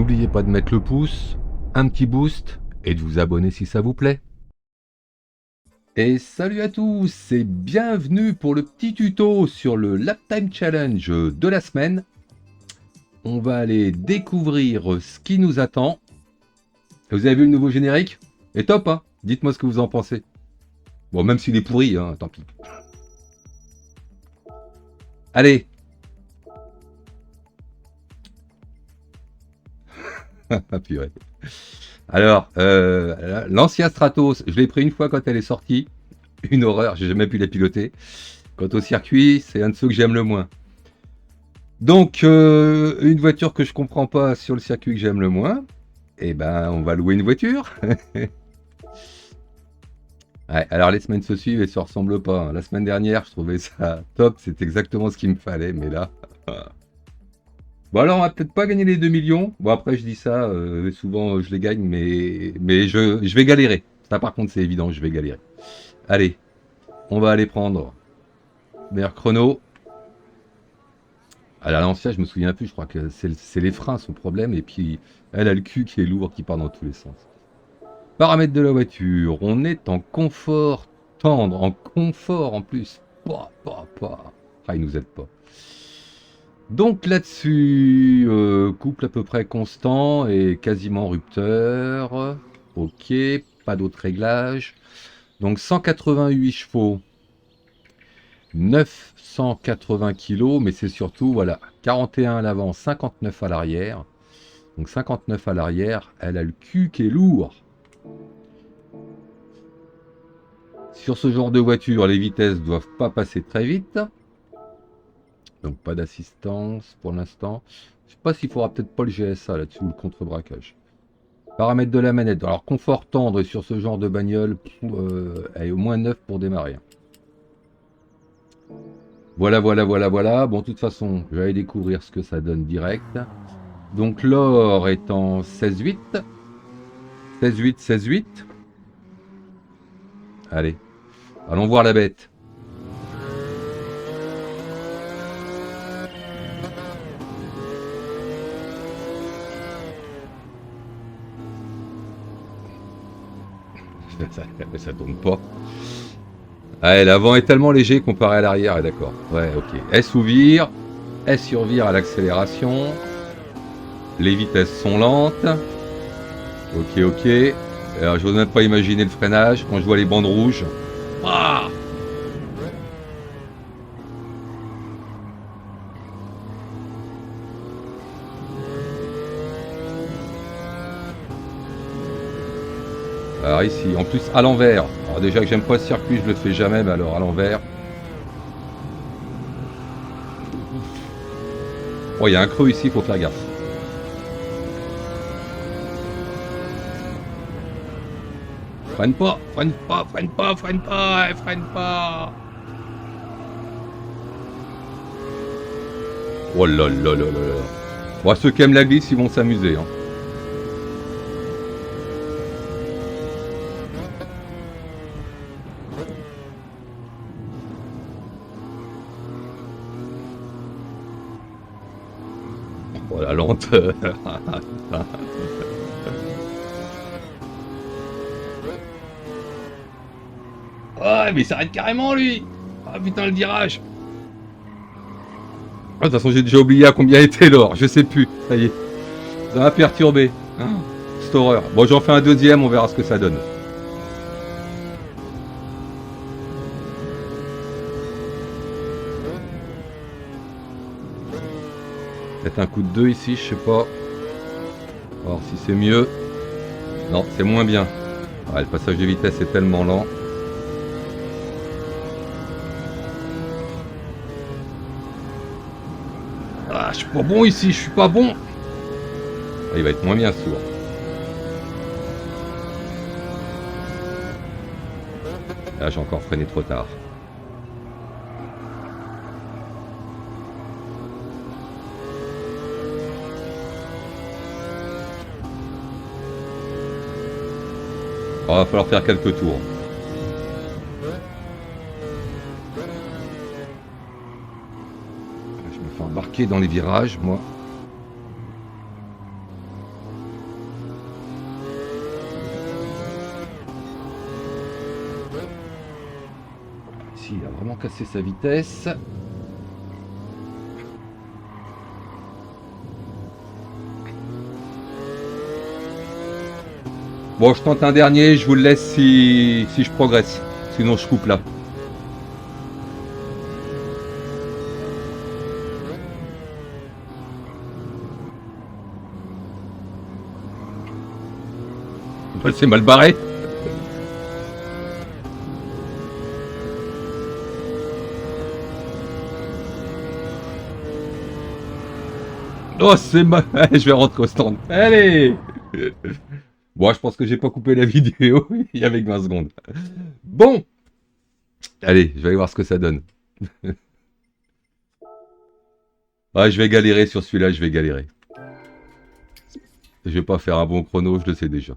N'oubliez pas de mettre le pouce, un petit boost et de vous abonner si ça vous plaît. Et salut à tous et bienvenue pour le petit tuto sur le Lap Time Challenge de la semaine. On va aller découvrir ce qui nous attend. Vous avez vu le nouveau générique? Et top, hein? Dites-moi ce que vous en pensez. Bon, même s'il est pourri, hein, tant pis. Allez. Purée. Alors, l'ancien Stratos, je l'ai pris une fois quand elle est sortie. Une horreur, j'ai jamais pu la piloter. Quant au circuit, c'est un de ceux que j'aime le moins. Donc, une voiture que je comprends pas sur le circuit que j'aime le moins, eh ben, on va louer une voiture. Ouais, alors les semaines se suivent et se ressemblent pas, hein. La semaine dernière, je trouvais ça top, c'est exactement ce qu'il me fallait, mais là... Bon alors, on va peut-être pas gagner les 2 millions. Bon après, je dis ça, souvent je les gagne, mais je vais galérer. Ça par contre, c'est évident, je vais galérer. Allez, on va aller prendre meilleur chrono. À l'ancienne, je me souviens plus, je crois que c'est les freins son problème, et puis elle a le cul qui est lourd, qui part dans tous les sens. Paramètres de la voiture, on est en confort tendre, en confort en plus. Ah, il nous aide pas. Donc là-dessus, couple à peu près constant et quasiment rupteur. Ok, pas d'autres réglages. Donc 188 chevaux, 980 kg, mais c'est surtout, voilà, 41 à l'avant, 59 à l'arrière. Donc 59 à l'arrière, elle a le cul qui est lourd. Sur ce genre de voiture, les vitesses ne doivent pas passer très vite. Donc pas d'assistance pour l'instant. Je sais pas s'il faudra peut-être pas le GSA là-dessus ou le contre-braquage. Paramètres de la manette. Alors confort tendre sur ce genre de bagnole, elle est au moins 9 pour démarrer. Voilà. Bon, de toute façon, je vais aller découvrir ce que ça donne direct. Donc l'or est en 16-8. 16-8. Allez, allons voir la bête. Ça tourne pas. Ouais, l'avant est tellement léger comparé à l'arrière, d'accord. Ouais, ok. Elle s'ouvre, elle survire à l'accélération. Les vitesses sont lentes. Ok. Alors, je n'ose même pas imaginer le freinage quand je vois les bandes rouges. Ah! Alors ici, en plus à l'envers. Alors déjà que j'aime pas ce circuit, je le fais jamais, mais alors à l'envers. Oh, il y a un creux ici, il faut faire gaffe. Freine pas. Oh là là. Bon, ceux qui aiment la glisse, ils vont s'amuser, hein. Oh la lenteur. Ouais, mais il s'arrête carrément lui. Ah putain, le virage. Ah, de toute façon, j'ai déjà oublié à combien était l'or. Je sais plus. Ça y est. Ça m'a perturbé. Ah, cette horreur. Bon, j'en fais un deuxième, on verra ce que ça donne. Peut-être un coup de 2 ici, je sais pas. Alors si c'est mieux. Non, c'est moins bien. Ouais, le passage de vitesse est tellement lent. Ah, je suis pas bon ici, je suis pas bon. Ah, il va être moins bien sourd. Là, j'ai encore freiné trop tard. Il va falloir faire quelques tours. Je me fais embarquer dans les virages, moi. casser sa vitesse. Bon, je tente un dernier, je vous le laisse si je progresse. Sinon, je coupe là. C'est mal barré. Oh, c'est mal. Je vais rentrer au stand. Allez. Bon, je pense que j'ai pas coupé la vidéo. Il y avait que 20 secondes. Bon. Allez, je vais aller voir ce que ça donne. Ah, je vais galérer sur celui-là, je vais galérer. Je vais pas faire un bon chrono, je le sais déjà.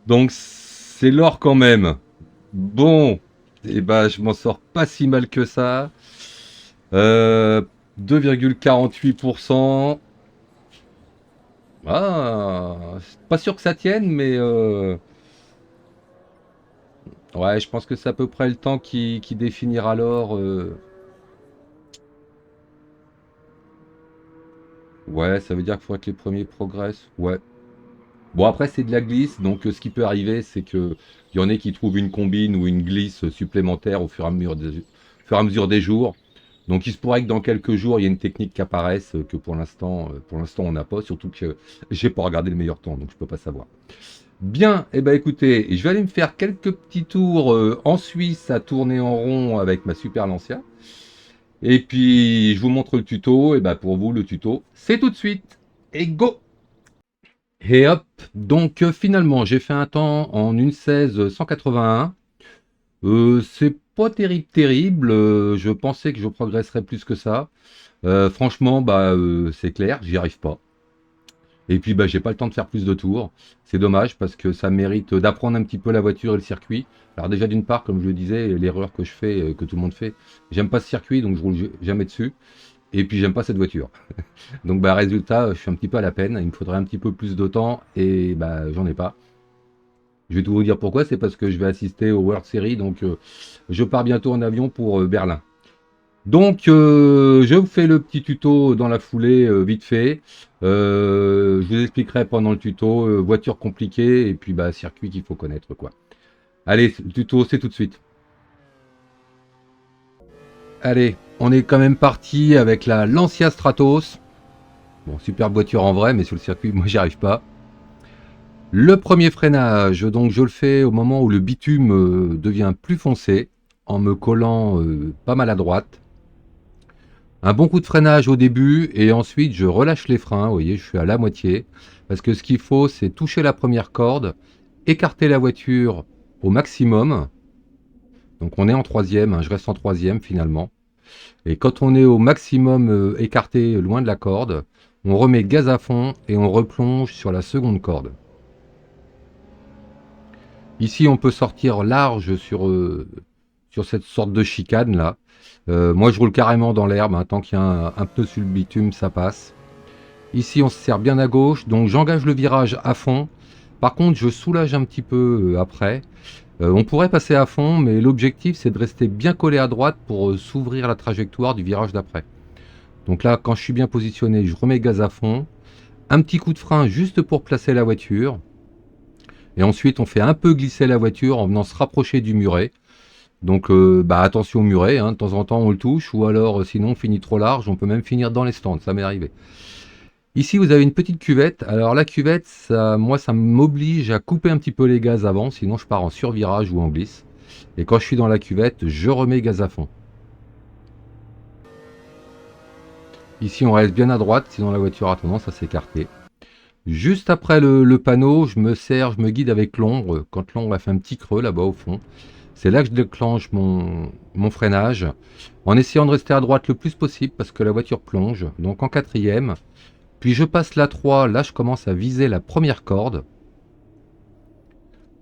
Donc, c'est l'or quand même. Bon. Et ben, je m'en sors pas si mal que ça. 2,48%. Ah, pas sûr que ça tienne, mais ouais, je pense que c'est à peu près le temps qui définira l'or. Ouais, ça veut dire qu'il faudrait que les premiers progressent. Ouais. Bon, après, c'est de la glisse, donc ce qui peut arriver, c'est que il y en a qui trouvent une combine ou une glisse supplémentaire au fur et à mesure des jours. Donc, il se pourrait que dans quelques jours, il y ait une technique qui apparaisse que pour l'instant, on n'a pas. Surtout que j'ai pas regardé le meilleur temps, donc je peux pas savoir. Bien, et ben écoutez, je vais aller me faire quelques petits tours en Suisse à tourner en rond avec ma Super Lancia. Et puis, je vous montre le tuto. Et ben pour vous, le tuto, c'est tout de suite. Et go! Et hop, donc finalement, j'ai fait un temps en 1,16 181. C'est pas terrible. Je pensais que je progresserais plus que ça. Franchement, bah, c'est clair, j'y arrive pas. Et puis, bah, j'ai pas le temps de faire plus de tours. C'est dommage parce que ça mérite d'apprendre un petit peu la voiture et le circuit. Alors déjà, d'une part, comme je le disais, l'erreur que je fais, que tout le monde fait, j'aime pas ce circuit, donc je roule jamais dessus. Et puis, j'aime pas cette voiture. Donc, bah, résultat, je suis un petit peu à la peine. Il me faudrait un petit peu plus de temps et bah, j'en ai pas. Je vais tout vous dire pourquoi. C'est parce que je vais assister au World Series, donc je pars bientôt en avion pour Berlin. Donc, je vous fais le petit tuto dans la foulée, vite fait. Je vous expliquerai pendant le tuto, voiture compliquée et puis bah, circuit qu'il faut connaître, quoi. Allez, le tuto, c'est tout de suite. Allez, on est quand même parti avec la Lancia Stratos. Bon, superbe voiture en vrai, mais sur le circuit, moi, j'y arrive pas. Le premier freinage, donc je le fais au moment où le bitume devient plus foncé, en me collant pas mal à droite. Un bon coup de freinage au début et ensuite je relâche les freins, vous voyez je suis à la moitié, parce que ce qu'il faut c'est toucher la première corde, écarter la voiture au maximum, donc on est en troisième, hein, je reste en troisième finalement, et quand on est au maximum écarté loin de la corde, on remet gaz à fond et on replonge sur la seconde corde. Ici on peut sortir large sur cette sorte de chicane là. Moi je roule carrément dans l'herbe, hein, tant qu'il y a un pneu sur le bitume ça passe. Ici on se sert bien à gauche, donc j'engage le virage à fond. Par contre je soulage un petit peu après. On pourrait passer à fond, mais l'objectif c'est de rester bien collé à droite pour s'ouvrir la trajectoire du virage d'après. Donc là quand je suis bien positionné, je remets gaz à fond. Un petit coup de frein juste pour placer la voiture. Et ensuite on fait un peu glisser la voiture en venant se rapprocher du muret. Donc bah, attention au muret, hein, de temps en temps on le touche, ou alors sinon on finit trop large, on peut même finir dans les stands, ça m'est arrivé. Ici vous avez une petite cuvette, alors la cuvette, moi ça m'oblige à couper un petit peu les gaz avant, sinon je pars en survirage ou en glisse. Et quand je suis dans la cuvette, je remets gaz à fond. Ici on reste bien à droite, sinon la voiture a tendance à s'écarter. Juste après le panneau, je me guide avec l'ombre, quand l'ombre a fait un petit creux là-bas au fond. C'est là que je déclenche mon freinage, en essayant de rester à droite le plus possible parce que la voiture plonge, donc en quatrième. Puis je passe la 3, là je commence à viser la première corde.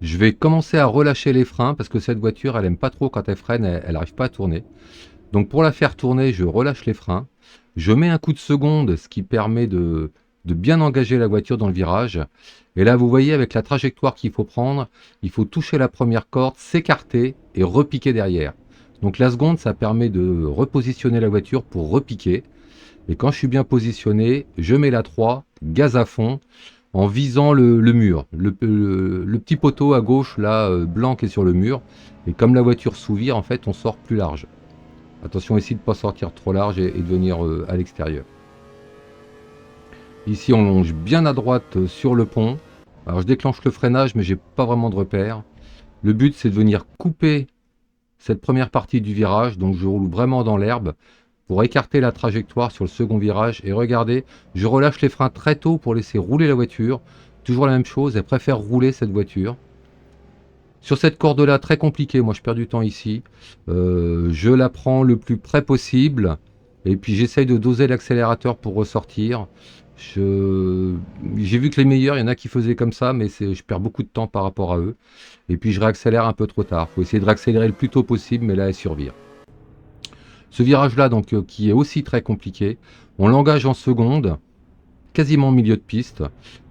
Je vais commencer à relâcher les freins parce que cette voiture elle aime pas trop quand elle freine, elle n'arrive pas à tourner. Donc pour la faire tourner, je relâche les freins. Je mets un coup de seconde, ce qui permet de de bien engager la voiture dans le virage. Et là, vous voyez, avec la trajectoire qu'il faut prendre, il faut toucher la première corde, s'écarter et repiquer derrière. Donc la seconde, ça permet de repositionner la voiture pour repiquer. Et quand je suis bien positionné, je mets la 3, gaz à fond, en visant le mur. Le petit poteau à gauche, là, blanc qui est sur le mur. Et comme la voiture sous-vire, en fait, on sort plus large. Attention ici de ne pas sortir trop large et de venir à l'extérieur. Ici, on longe bien à droite sur le pont. Alors, je déclenche le freinage, mais j'ai pas vraiment de repère. Le but, c'est de venir couper cette première partie du virage. Donc, je roule vraiment dans l'herbe pour écarter la trajectoire sur le second virage. Et regardez, je relâche les freins très tôt pour laisser rouler la voiture. Toujours la même chose, elle préfère rouler cette voiture. Sur cette corde-là, très compliquée, moi je perds du temps ici. Je la prends le plus près possible. Et puis j'essaye de doser l'accélérateur pour ressortir. J'ai vu que les meilleurs, il y en a qui faisaient comme ça, mais je perds beaucoup de temps par rapport à eux. Et puis je réaccélère un peu trop tard. Il faut essayer de réaccélérer le plus tôt possible, mais là elle survire. Ce virage-là, donc, qui est aussi très compliqué, on l'engage en seconde, quasiment au milieu de piste.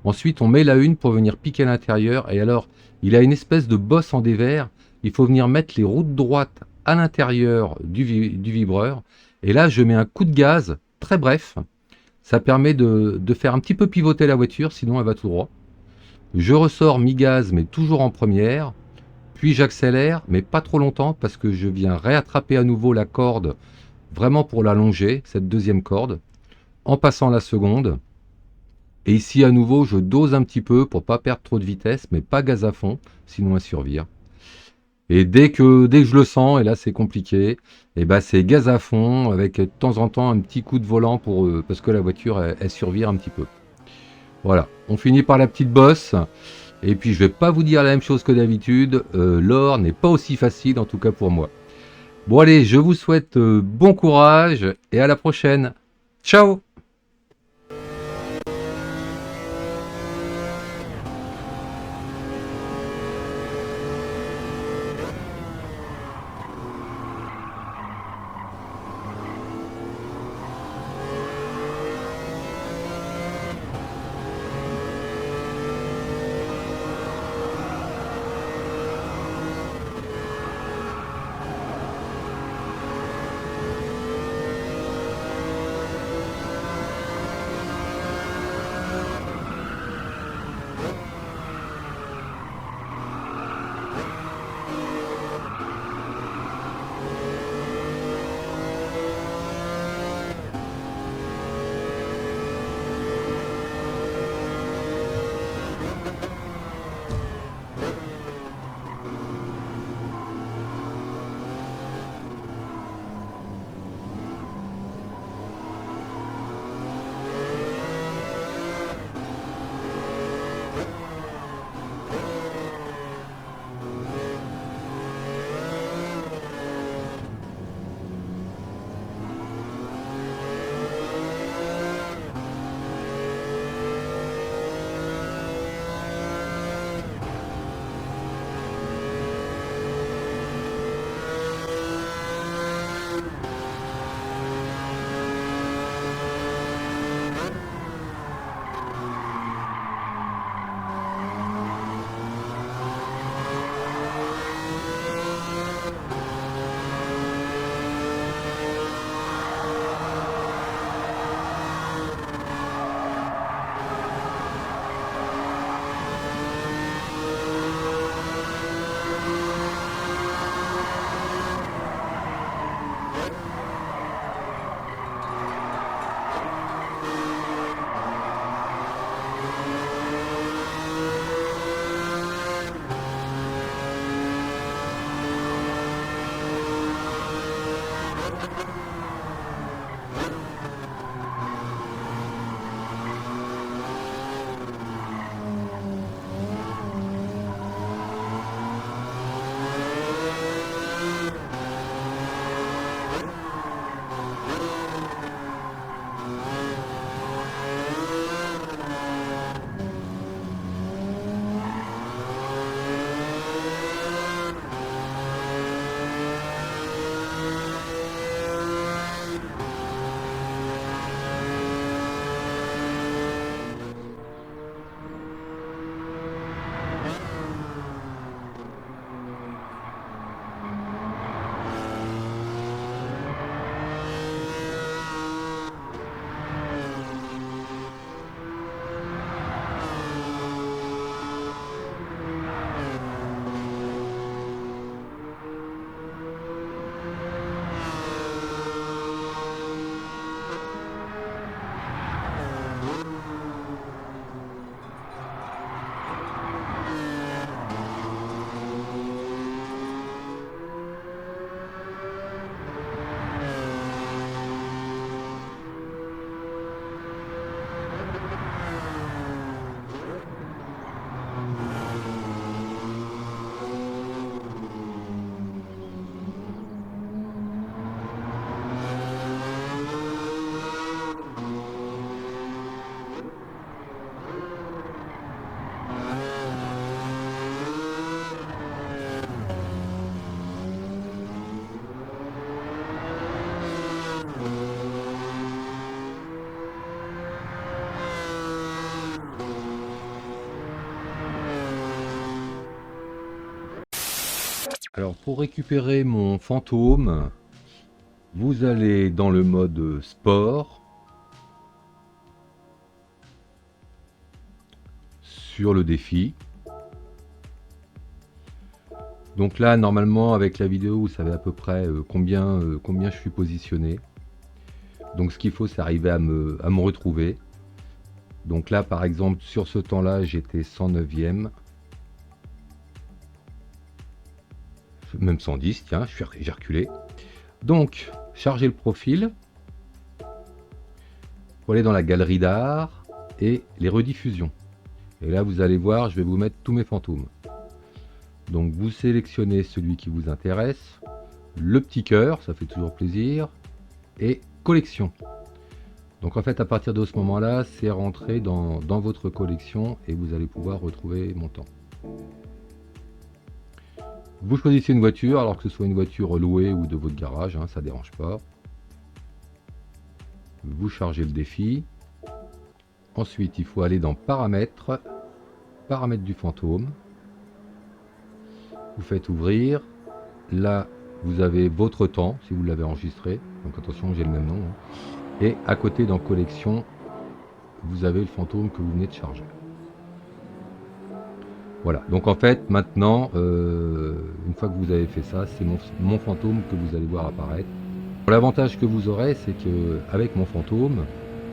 Ensuite, on met la une pour venir piquer à l'intérieur. Et alors, il a une espèce de bosse en dévers. Il faut venir mettre les roues de droite à l'intérieur du vibreur. Et là, je mets un coup de gaz, très bref. Ça permet de faire un petit peu pivoter la voiture, sinon elle va tout droit. Je ressors mi-gaz, mais toujours en première. Puis j'accélère, mais pas trop longtemps, parce que je viens réattraper à nouveau la corde, vraiment pour la longer, cette deuxième corde, en passant la seconde. Et ici, à nouveau, je dose un petit peu pour pas perdre trop de vitesse, mais pas gaz à fond, sinon elle survire. Et dès que je le sens, et là c'est compliqué, et ben c'est gaz à fond, avec de temps en temps un petit coup de volant parce que la voiture, elle survire un petit peu. Voilà, on finit par la petite bosse. Et puis je vais pas vous dire la même chose que d'habitude, l'or n'est pas aussi facile, en tout cas pour moi. Bon allez, je vous souhaite bon courage et à la prochaine. Ciao! Alors pour récupérer mon fantôme, vous allez dans le mode sport, sur le défi. Donc là, normalement, avec la vidéo, vous savez à peu près combien je suis positionné. Donc ce qu'il faut, c'est arriver à me retrouver. Donc là, par exemple, sur ce temps-là, j'étais 109e. Même 110, tiens, j'ai reculé. Donc, chargez le profil. Pour aller dans la galerie d'art et les rediffusions. Et là, vous allez voir, je vais vous mettre tous mes fantômes. Donc, vous sélectionnez celui qui vous intéresse. Le petit cœur, ça fait toujours plaisir. Et collection. Donc, en fait, à partir de ce moment-là, c'est rentré dans votre collection et vous allez pouvoir retrouver mon temps. Vous choisissez une voiture, alors que ce soit une voiture louée ou de votre garage, hein, ça ne dérange pas. Vous chargez le défi. Ensuite, il faut aller dans paramètres, paramètres du fantôme. Vous faites ouvrir. Là, vous avez votre temps, si vous l'avez enregistré. Donc attention, j'ai le même nom. Et à côté, dans collection, vous avez le fantôme que vous venez de charger. Voilà, donc en fait, maintenant, une fois que vous avez fait ça, c'est mon fantôme que vous allez voir apparaître. L'avantage que vous aurez, c'est que avec mon fantôme,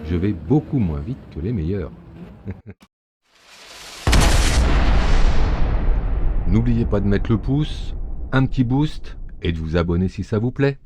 je vais beaucoup moins vite que les meilleurs. N'oubliez pas de mettre le pouce, un petit boost et de vous abonner si ça vous plaît.